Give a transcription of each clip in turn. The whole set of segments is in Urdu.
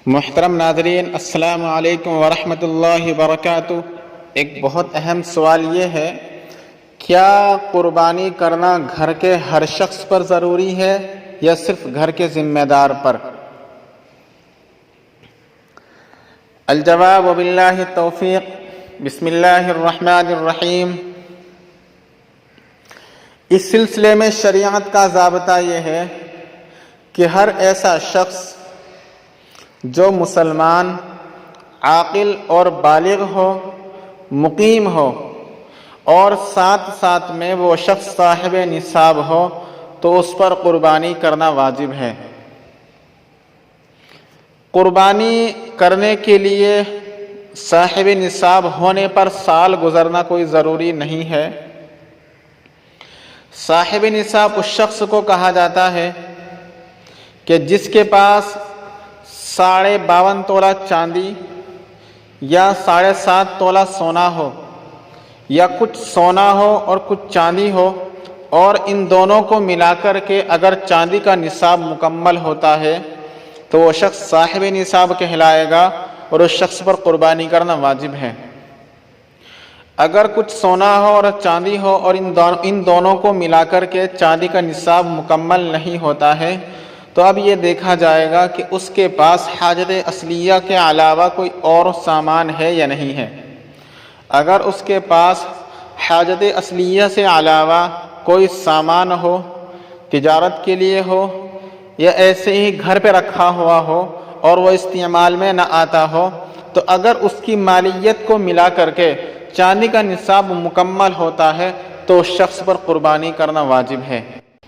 محترم ناظرین، السلام علیکم ورحمۃ اللہ وبرکاتہ۔ ایک بہت اہم سوال یہ ہے، کیا قربانی کرنا گھر کے ہر شخص پر ضروری ہے یا صرف گھر کے ذمہ دار پر؟ الجواب وباللہ التوفیق۔ بسم اللہ الرحمن الرحیم۔ اس سلسلے میں شریعت کا ضابطہ یہ ہے کہ ہر ایسا شخص جو مسلمان، عاقل اور بالغ ہو، مقیم ہو اور ساتھ ساتھ میں وہ شخص صاحب نصاب ہو تو اس پر قربانی کرنا واجب ہے۔ قربانی کرنے کے لیے صاحب نصاب ہونے پر سال گزرنا کوئی ضروری نہیں ہے۔ صاحب نصاب اس شخص کو کہا جاتا ہے کہ جس کے پاس 52.5 تولہ چاندی یا 7.5 تولہ سونا ہو، یا کچھ سونا ہو اور کچھ چاندی ہو، اور ان دونوں کو ملا کر کے اگر چاندی کا نصاب مکمل ہوتا ہے تو وہ شخص صاحب نصاب کہلائے گا اور اس شخص پر قربانی کرنا واجب ہے۔ اگر کچھ سونا ہو اور چاندی ہو اور ان دونوں کو ملا کر کے چاندی کا نصاب مکمل نہیں ہوتا ہے تو اب یہ دیکھا جائے گا کہ اس کے پاس حاجت اصلیہ کے علاوہ کوئی اور سامان ہے یا نہیں ہے۔ اگر اس کے پاس حاجت اصلیہ سے علاوہ کوئی سامان ہو، تجارت کے لیے ہو یا ایسے ہی گھر پہ رکھا ہوا ہو اور وہ استعمال میں نہ آتا ہو، تو اگر اس کی مالیت کو ملا کر کے چاندی کا نصاب مکمل ہوتا ہے تو اس شخص پر قربانی کرنا واجب ہے۔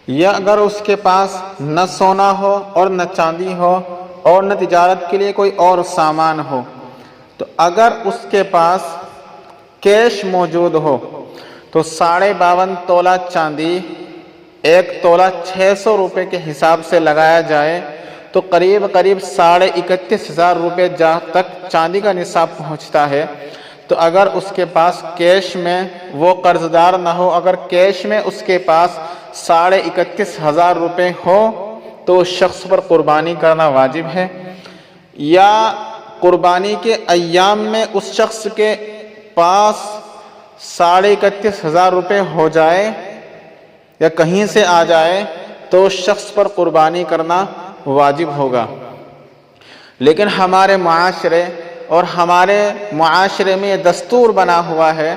یا اگر اس کے پاس نہ سونا ہو اور نہ چاندی ہو اور نہ تجارت کے لیے کوئی اور سامان ہو، تو اگر اس کے پاس کیش موجود ہو تو 52.5 تولہ چاندی 1 تولہ 600 روپے کے حساب سے لگایا جائے تو قریب 31,500 روپے تک چاندی کا نصاب پہنچتا ہے۔ تو اگر اس کے پاس کیش میں وہ قرض دار نہ ہو، اگر کیش میں اس کے پاس 31,500 روپے ہو تو اس شخص پر قربانی کرنا واجب ہے۔ یا قربانی کے ایام میں اس شخص کے پاس 31,500 روپے ہو جائے یا کہیں سے آ جائے تو اس شخص پر قربانی کرنا واجب ہوگا۔ لیکن ہمارے معاشرے میں یہ دستور بنا ہوا ہے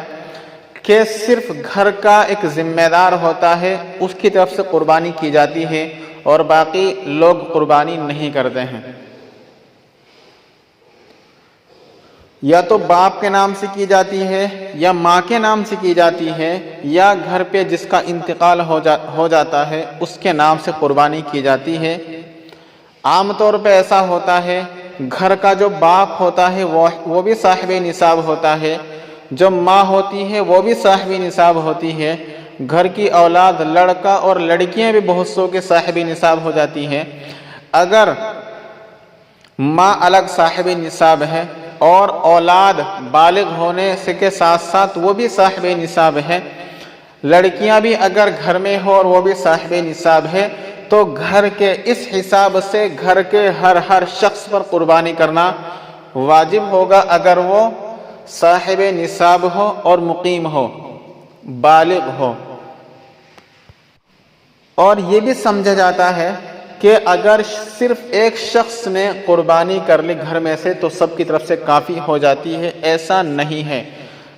کہ صرف گھر کا ایک ذمہ دار ہوتا ہے، اس کی طرف سے قربانی کی جاتی ہے اور باقی لوگ قربانی نہیں کرتے ہیں۔ یا تو باپ کے نام سے کی جاتی ہے یا ماں کے نام سے کی جاتی ہے، یا گھر پہ جس کا انتقال ہو جاتا ہے اس کے نام سے قربانی کی جاتی ہے۔ عام طور پہ ایسا ہوتا ہے، گھر کا جو باپ ہوتا ہے وہ بھی صاحب نصاب ہوتا ہے، جو ماں ہوتی ہے وہ بھی صاحب نصاب ہوتی ہے، گھر کی اولاد لڑکا اور لڑکیاں بھی بہت سو کے صاحب نصاب ہو جاتی ہیں۔ اگر ماں الگ صاحب نصاب ہے اور اولاد بالغ ہونے سے کے ساتھ ساتھ وہ بھی صاحب نصاب ہے، لڑکیاں بھی اگر گھر میں ہو اور وہ بھی صاحب نصاب ہے، تو گھر کے اس حساب سے گھر کے ہر شخص پر قربانی کرنا واجب ہوگا، اگر وہ صاحب نصاب ہو اور مقیم ہو، بالغ ہو۔ اور یہ بھی سمجھا جاتا ہے کہ اگر صرف ایک شخص نے قربانی کر لی گھر میں سے تو سب کی طرف سے کافی ہو جاتی ہے، ایسا نہیں ہے،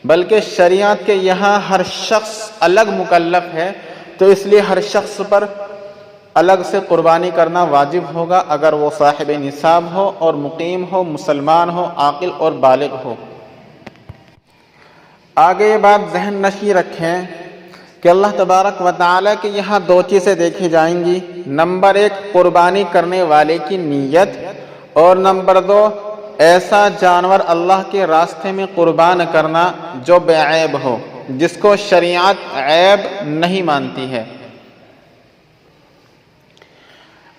بلکہ شریعت کے یہاں ہر شخص الگ مکلف ہے، تو اس لیے ہر شخص پر الگ سے قربانی کرنا واجب ہوگا اگر وہ صاحب نصاب ہو اور مقیم ہو، مسلمان ہو، عاقل اور بالغ ہو۔ آگے یہ بات ذہن نشین رکھیں کہ اللہ تبارک و تعالیٰ کے یہاں 2 چیزیں دیکھی جائیں گی۔ نمبر 1 قربانی کرنے والے کی نیت، اور نمبر 2 ایسا جانور اللہ کے راستے میں قربان کرنا جو بے عیب ہو، جس کو شریعت عیب نہیں مانتی ہے۔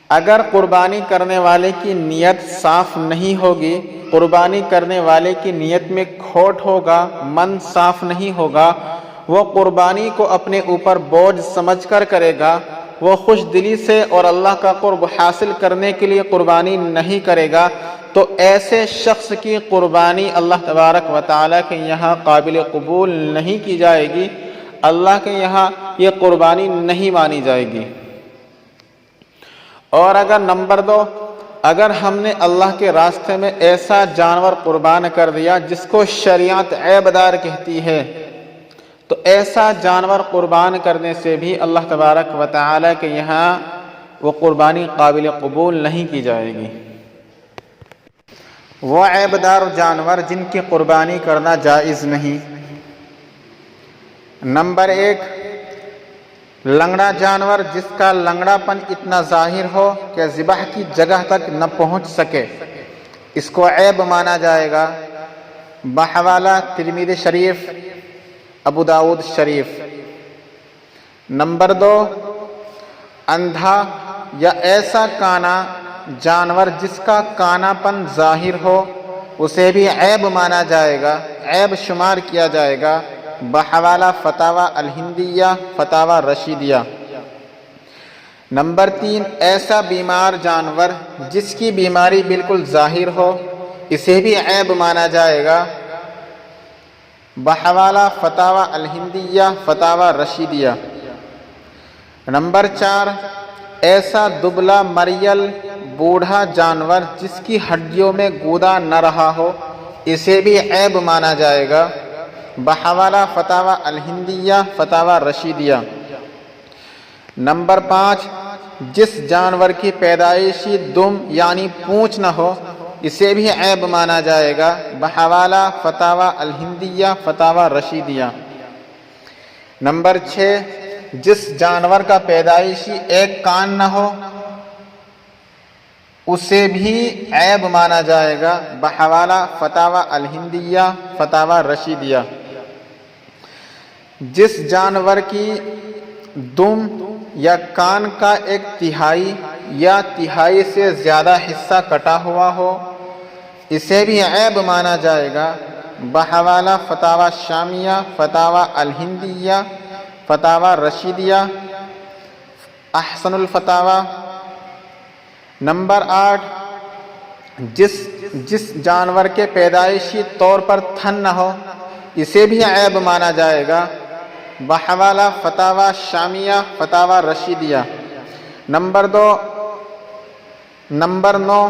اگر قربانی کرنے والے کی نیت صاف نہیں ہوگی، قربانی کرنے والے کی نیت میں کھوٹ ہوگا، من صاف نہیں ہوگا، وہ قربانی کو اپنے اوپر بوجھ سمجھ کر کرے گا، وہ خوش دلی سے اور اللہ کا قرب حاصل کرنے کے لیے قربانی نہیں کرے گا، تو ایسے شخص کی قربانی اللہ تبارک و تعالیٰ کے یہاں قابل قبول نہیں کی جائے گی، اللہ کے یہاں یہ قربانی نہیں مانی جائے گی۔ اور اگر نمبر 2، اگر ہم نے اللہ کے راستے میں ایسا جانور قربان کر دیا جس کو شریعت عیب دار کہتی ہے، تو ایسا جانور قربان کرنے سے بھی اللہ تبارک و تعالیٰ کے یہاں وہ قربانی قابل قبول نہیں کی جائے گی۔ وہ عیب دار جانور جن کی قربانی کرنا جائز نہیں۔ نمبر 1، لنگڑا جانور جس کا لنگڑا پن اتنا ظاہر ہو کہ ذبح کی جگہ تک نہ پہنچ سکے، اس کو عیب مانا جائے گا۔ بحوالہ ترمذی شریف، ابو داؤد شریف۔ نمبر 2، اندھا یا ایسا کانا جانور جس کا کانا پن ظاہر ہو، اسے بھی عیب مانا جائے گا، عیب شمار کیا جائے گا۔ بحوالہ فتاوی الہندیہ، فتاوی رشیدیہ۔ نمبر 3، ایسا بیمار جانور جس کی بیماری بالکل ظاہر ہو، اسے بھی عیب مانا جائے گا۔ بحوالہ فتاوی الہندیہ، فتاوی رشیدیہ۔ نمبر 4، ایسا دبلا مریل بوڑھا جانور جس کی ہڈیوں میں گودا نہ رہا ہو، اسے بھی عیب مانا جائے گا۔ بحوالہ فتاوی الہندیہ، فتاوی رشیدیہ۔ نمبر 5، جس جانور کی پیدائشی دم یعنی پونچھ نہ ہو، اسے بھی عیب مانا جائے گا۔ بحوالہ فتاوی الہندیہ، فتاوی رشیدیہ۔ نمبر 6، جس جانور کا پیدائشی ایک کان نہ ہو، اسے بھی عیب مانا جائے گا۔ بحوالہ فتاوی الہندیہ، فتاوی رشیدیہ۔ جس جانور کی دم یا کان کا ایک تہائی یا تہائی سے زیادہ حصہ کٹا ہوا ہو، اسے بھی عیب مانا جائے گا۔ بحوالہ فتاوی شامیہ، فتاوی الہندیہ، فتاوی رشیدیہ، احسن الفتاوی۔ نمبر 8، جس جانور کے پیدائشی طور پر تھن نہ ہو، اسے بھی عیب مانا جائے گا۔ بحوالہ فتاوی شامیہ، فتاوی رشیدیہ۔ نمبر 9،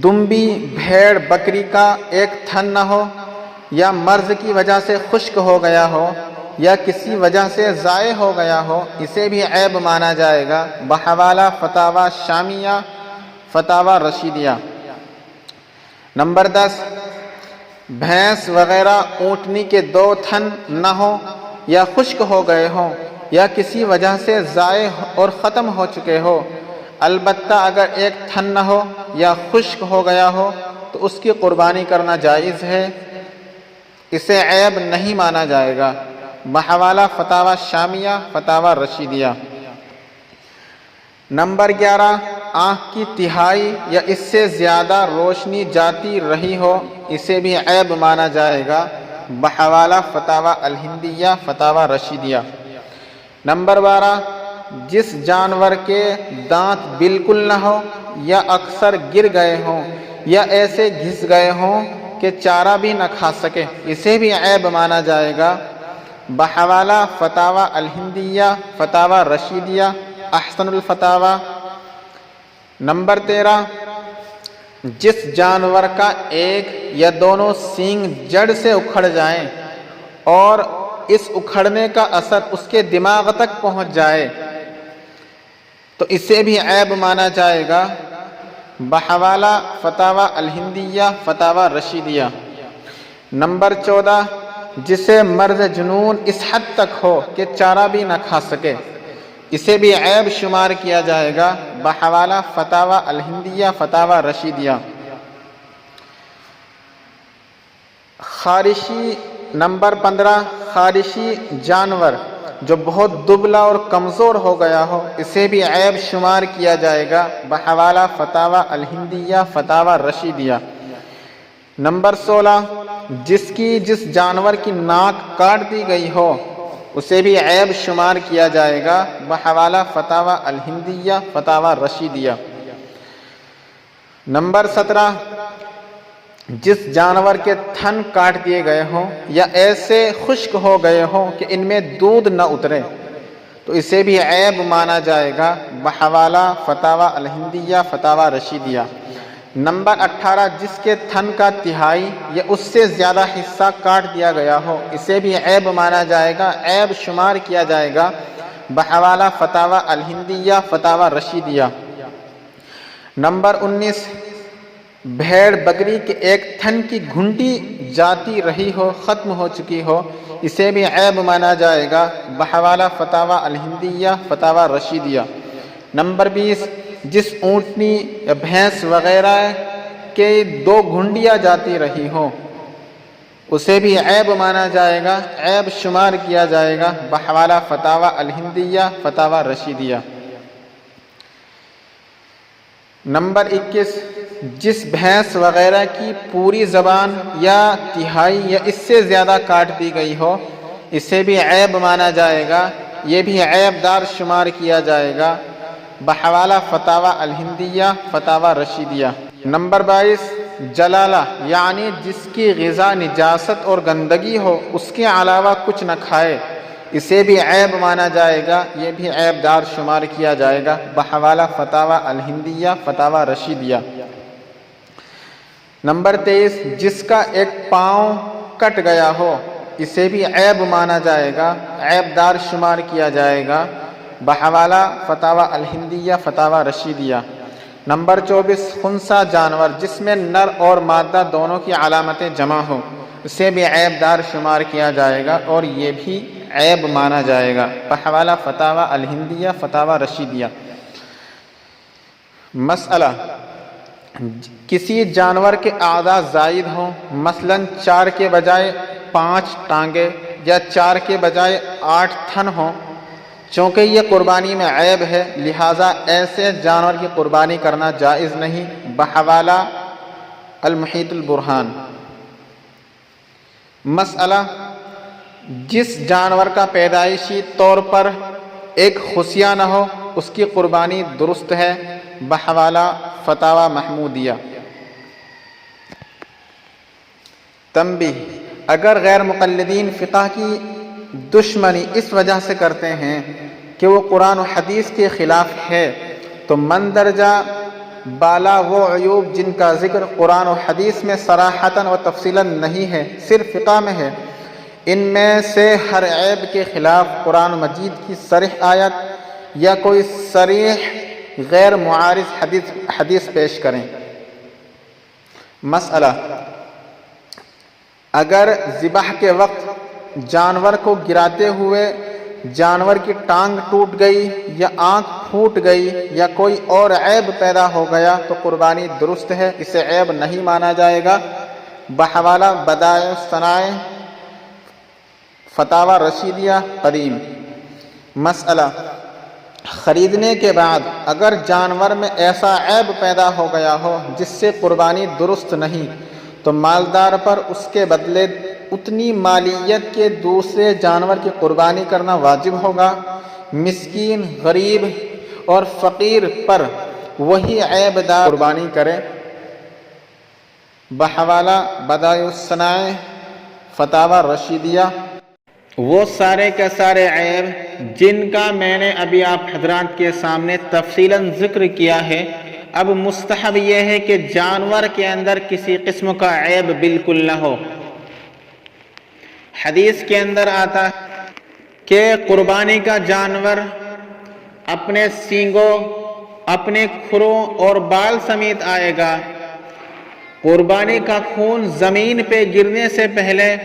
دمبی بھیڑ بکری کا ایک تھن نہ ہو، یا مرض کی وجہ سے خشک ہو گیا ہو، یا کسی وجہ سے ضائع ہو گیا ہو، اسے بھی عیب مانا جائے گا۔ بحوالہ فتاوی شامیہ، فتاوی رشیدیہ۔ نمبر 10، بھینس وغیرہ اونٹنی کے 2 تھن نہ ہوں یا خشک ہو گئے ہوں، یا کسی وجہ سے ضائع اور ختم ہو چکے ہو، البتہ اگر ایک تھن نہ ہو یا خشک ہو گیا ہو تو اس کی قربانی کرنا جائز ہے، اسے عیب نہیں مانا جائے گا۔ بحوالہ فتاوی شامیہ، فتاوی رشیدیہ۔ نمبر 11، آنکھ کی تہائی یا اس سے زیادہ روشنی جاتی رہی ہو، اسے بھی عیب مانا جائے گا۔ بحوالہ فتاوی الہندیہ، فتاوی رشیدیہ۔ نمبر 12، جس جانور کے دانت بالکل نہ ہو یا اکثر گر گئے ہوں یا ایسے گھس گئے ہوں کہ چارہ بھی نہ کھا سکے، اسے بھی عیب مانا جائے گا۔ بحوالہ فتاوی الہندیہ، فتاوی رشیدیہ، احسن الفتاوی۔ نمبر 13، جس جانور کا ایک یا دونوں سینگ جڑ سے اکھڑ جائیں اور اس اکھڑنے کا اثر اس کے دماغ تک پہنچ جائے تو اسے بھی عیب مانا جائے گا۔ بحوالہ فتاوی الہندیہ، فتاوی رشیدیہ۔ نمبر 14، جسے مرض جنون اس حد تک ہو کہ چارہ بھی نہ کھا سکے، اسے بھی عیب شمار کیا جائے گا۔ بحوالہ فتاوی الہندیہ، فتاوی رشیدیہ۔ خارشی نمبر 15، خارشی جانور جو بہت دبلا اور کمزور ہو گیا ہو، اسے بھی عیب شمار کیا جائے گا۔ بحوالہ فتاوی الہندیہ، فتاوی رشیدیہ۔ نمبر 16، جس جانور کی ناک کاٹ دی گئی ہو، اسے بھی عیب شمار کیا جائے گا۔ بحوالہ فتاوی الہندیہ، فتاوی رشیدیہ۔ نمبر 17، جس جانور کے تھن کاٹ دیے گئے ہوں یا ایسے خشک ہو گئے ہوں کہ ان میں دودھ نہ اترے تو اسے بھی عیب مانا جائے گا، بحوالہ فتاوی الہندیہ فتاوی رشیدیہ۔ نمبر 18، جس کے تھن کا تہائی یا اس سے زیادہ حصہ کاٹ دیا گیا ہو اسے بھی عیب مانا جائے گا، عیب شمار کیا جائے گا، بحوالہ فتاوی الہندیہ فتاوی رشیدیہ۔ نمبر 19، بھیڑ بکری کے ایک تھن کی گھنٹی جاتی رہی ہو، ختم ہو چکی ہو، اسے بھی عیب مانا جائے گا، بحوالہ فتاوی الہندیہ فتاوی رشیدیہ۔ نمبر 20، جس اونٹنی یا بھینس وغیرہ کے 2 گھنڈیاں جاتی رہی ہوں اسے بھی عیب مانا جائے گا، عیب شمار کیا جائے گا، بحوالہ فتاوی الہندیہ فتاوی رشیدیہ۔ نمبر 21، جس بھینس وغیرہ کی پوری زبان یا تہائی یا اس سے زیادہ کاٹ دی گئی ہو اسے بھی عیب مانا جائے گا، یہ بھی عیب دار شمار کیا جائے گا، بحوالہ فتاوی الہندیہ فتاوی رشیدیہ۔ نمبر 22، جلالہ یعنی جس کی غذا نجاست اور گندگی ہو اس کے علاوہ کچھ نہ کھائے اسے بھی عیب مانا جائے گا، یہ بھی عیب دار شمار کیا جائے گا، بحوالہ فتاوی الہندیہ فتاوی رشیدیہ۔ نمبر 23، جس کا ایک پاؤں کٹ گیا ہو اسے بھی عیب مانا جائے گا، عیب دار شمار کیا جائے گا، بحوالہ فتاوی الہندیہ فتاوی رشیدیہ۔ نمبر 24، خنثی جانور جس میں نر اور مادہ دونوں کی علامتیں جمع ہوں اسے بھی عیب دار شمار کیا جائے گا اور یہ بھی عیب مانا جائے گا، بحوالہ فتاوی الہندیہ فتاوی رشیدیہ۔ مسئلہ، کسی جانور کے اعضاء زائد ہوں، مثلا 4 کے بجائے 5 ٹانگیں یا 4 کے بجائے 8 تھن ہوں، چونکہ یہ قربانی میں عیب ہے لہٰذا ایسے جانور کی قربانی کرنا جائز نہیں، بحوالہ المحیط البرہان۔ مسئلہ، جس جانور کا پیدائشی طور پر ایک خصیہ نہ ہو اس کی قربانی درست ہے، بحوالہ فتاوی محمودیہ۔ تنبیہ، اگر غیر مقلدین فقہ کی دشمنی اس وجہ سے کرتے ہیں کہ وہ قرآن و حدیث کے خلاف ہے تو مندرجہ بالا وہ عیوب جن کا ذکر قرآن و حدیث میں صراحتاً و تفصیلاً نہیں ہے، صرف فقہ میں ہے، ان میں سے ہر عیب کے خلاف قرآن مجید کی صریح آیت یا کوئی صریح غیر معارض حدیث پیش کریں۔ مسئلہ، اگر ذبح کے وقت جانور کو گراتے ہوئے جانور کی ٹانگ ٹوٹ گئی یا آنکھ پھوٹ گئی یا کوئی اور عیب پیدا ہو گیا تو قربانی درست ہے، اسے عیب نہیں مانا جائے گا، بحوالہ بدائع الصنائع فتاوی رشیدیہ قدیم۔ مسئلہ، خریدنے کے بعد اگر جانور میں ایسا عیب پیدا ہو گیا ہو جس سے قربانی درست نہیں تو مالدار پر اس کے بدلے اتنی مالیت کے دوسرے جانور کی قربانی کرنا واجب ہوگا، مسکین، غریب اور فقیر پر وہی عیب دار قربانی کرے، بحوالہ بدائع الصنائع فتاوی رشیدیہ۔ وہ سارے کے سارے عیب جن کا میں نے ابھی آپ حضرات کے سامنے تفصیلاً ذکر کیا ہے، اب مستحب یہ ہے کہ جانور کے اندر کسی قسم کا عیب بالکل نہ ہو۔ حدیث کے اندر آتا ہے کہ قربانی کا جانور اپنے سینگوں، اپنے کھروں اور بال سمیت آئے گا، قربانی کا خون زمین پہ گرنے سے پہلے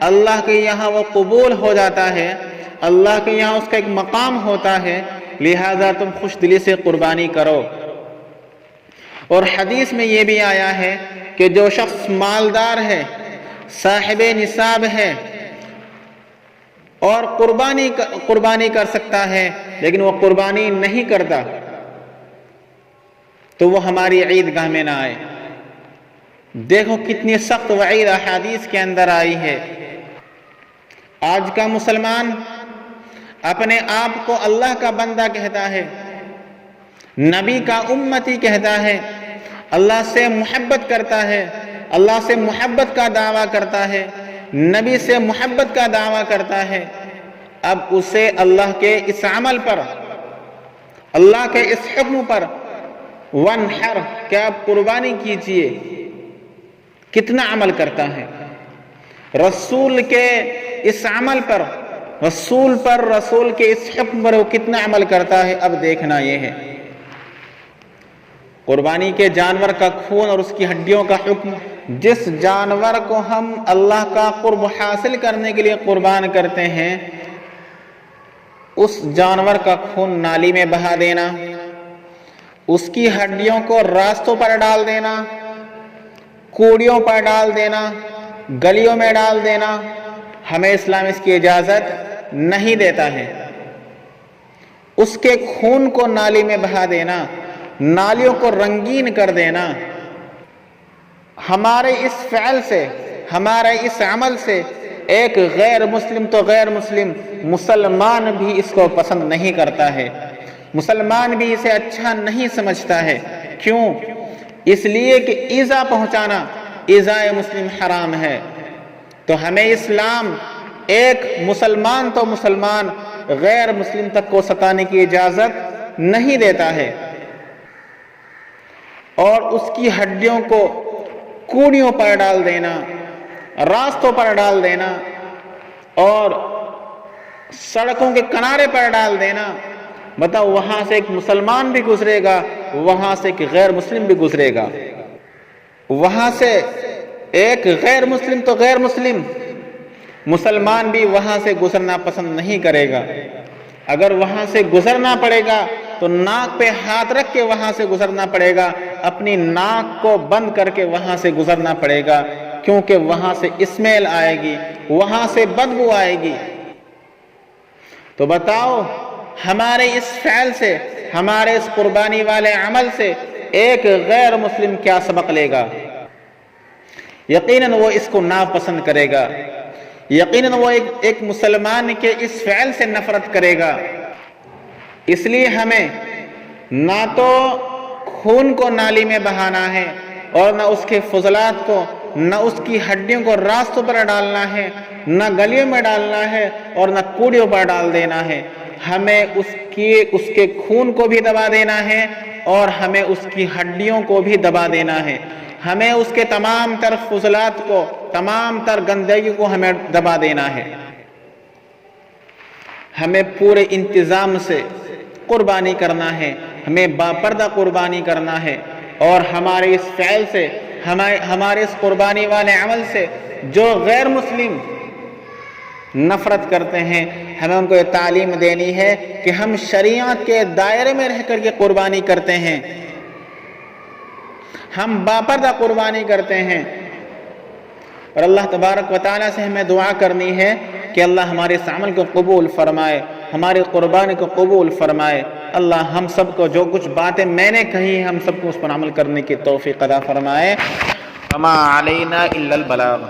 اللہ کے یہاں وہ قبول ہو جاتا ہے، اللہ کے یہاں اس کا ایک مقام ہوتا ہے، لہذا تم خوش دلی سے قربانی کرو۔ اور حدیث میں یہ بھی آیا ہے کہ جو شخص مالدار ہے، صاحب نصاب ہے اور قربانی کر سکتا ہے لیکن وہ قربانی نہیں کرتا تو وہ ہماری عیدگاہ میں نہ آئے۔ دیکھو کتنی سخت وعید احادیث کے اندر آئی ہے۔ آج کا مسلمان اپنے آپ کو اللہ کا بندہ کہتا ہے، نبی کا امتی کہتا ہے، اللہ سے محبت کرتا ہے، اللہ سے محبت کا دعویٰ کرتا ہے، نبی سے محبت کا دعویٰ کرتا ہے، اب اسے اللہ کے اس عمل پر، اللہ کے اس حکم پر وانحر کہ آپ قربانی کیجئے، کتنا عمل کرتا ہے؟ رسول کے اس عمل پر، رسول کے اس حکم پر وہ کتنا عمل کرتا ہے، اب دیکھنا یہ ہے۔ قربانی کے جانور کا خون اور اس کی ہڈیوں کا حکم، جس جانور کو ہم اللہ کا قرب حاصل کرنے کے لیے قربان کرتے ہیں، اس جانور کا خون نالی میں بہا دینا، اس کی ہڈیوں کو راستوں پر ڈال دینا، کوڑیوں پر ڈال دینا، گلیوں میں ڈال دینا، ہمیں اسلام اس کی اجازت نہیں دیتا ہے۔ اس کے خون کو نالی میں بہا دینا، نالیوں کو رنگین کر دینا، ہمارے اس فعل سے، ہمارے اس عمل سے ایک غیر مسلم تو غیر مسلم، مسلمان بھی اس کو پسند نہیں کرتا ہے، مسلمان بھی اسے اچھا نہیں سمجھتا ہے۔ کیوں؟ اس لیے کہ ایذا پہنچانا، ایذائے مسلم حرام ہے۔ تو ہمیں اسلام ایک مسلمان تو مسلمان، غیر مسلم تک کو ستانے کی اجازت نہیں دیتا ہے، اور اس کی ہڈیوں کو کوڑیوں پر ڈال دینا، راستوں پر ڈال دینا، اور سڑکوں کے کنارے پر ڈال دینا۔ بتاؤ، وہاں سے ایک مسلمان بھی گزرے گا، وہاں سے ایک غیر مسلم بھی گزرے گا، وہاں سے ایک غیر مسلم تو غیر مسلم، مسلمان بھی وہاں سے گزرنا پسند نہیں کرے گا۔ اگر وہاں سے گزرنا پڑے گا تو ناک پہ ہاتھ رکھ کے وہاں سے گزرنا پڑے گا، اپنی ناک کو بند کر کے وہاں سے گزرنا پڑے گا، کیونکہ وہاں سے اسمیل آئے گی، وہاں سے بدبو آئے گی۔ تو بتاؤ، ہمارے اس فعل سے، ہمارے اس قربانی والے عمل سے ایک غیر مسلم کیا سبق لے گا؟ یقیناً وہ اس کو ناپسند کرے گا، یقیناً وہ ایک مسلمان کے اس فعل سے نفرت کرے گا۔ اس لیے ہمیں نہ تو خون کو نالی میں بہانا ہے، اور نہ اس کے فضلات کو، نہ اس کی ہڈیوں کو راستوں پر ڈالنا ہے، نہ گلیوں میں ڈالنا ہے، اور نہ کوڑیوں پر ڈال دینا ہے۔ ہمیں اس کے خون کو بھی دبا دینا ہے، اور ہمیں اس کی ہڈیوں کو بھی دبا دینا ہے۔ ہمیں اس کے تمام تر فضلات کو، تمام تر گندگی کو ہمیں دبا دینا ہے۔ ہمیں پورے انتظام سے قربانی کرنا ہے، ہمیں باپردہ قربانی کرنا ہے، اور ہمارے اس فعل سے، ہمارے اس قربانی والے عمل سے جو غیر مسلم نفرت کرتے ہیں، ہمیں ان کو یہ تعلیم دینی ہے کہ ہم شریعت کے دائرے میں رہ کر کے قربانی کرتے ہیں، ہم باپردہ قربانی کرتے ہیں۔ اور اللہ تبارک و تعالیٰ سے ہمیں دعا کرنی ہے کہ اللہ ہمارے اس عمل کو قبول فرمائے، ہماری قربانی کو قبول فرمائے۔ اللہ ہم سب کو جو کچھ باتیں میں نے کہی ہیں، ہم سب کو اس پر عمل کرنے کی توفیق عطا فرمائے۔ وما علینا الا البلاغ۔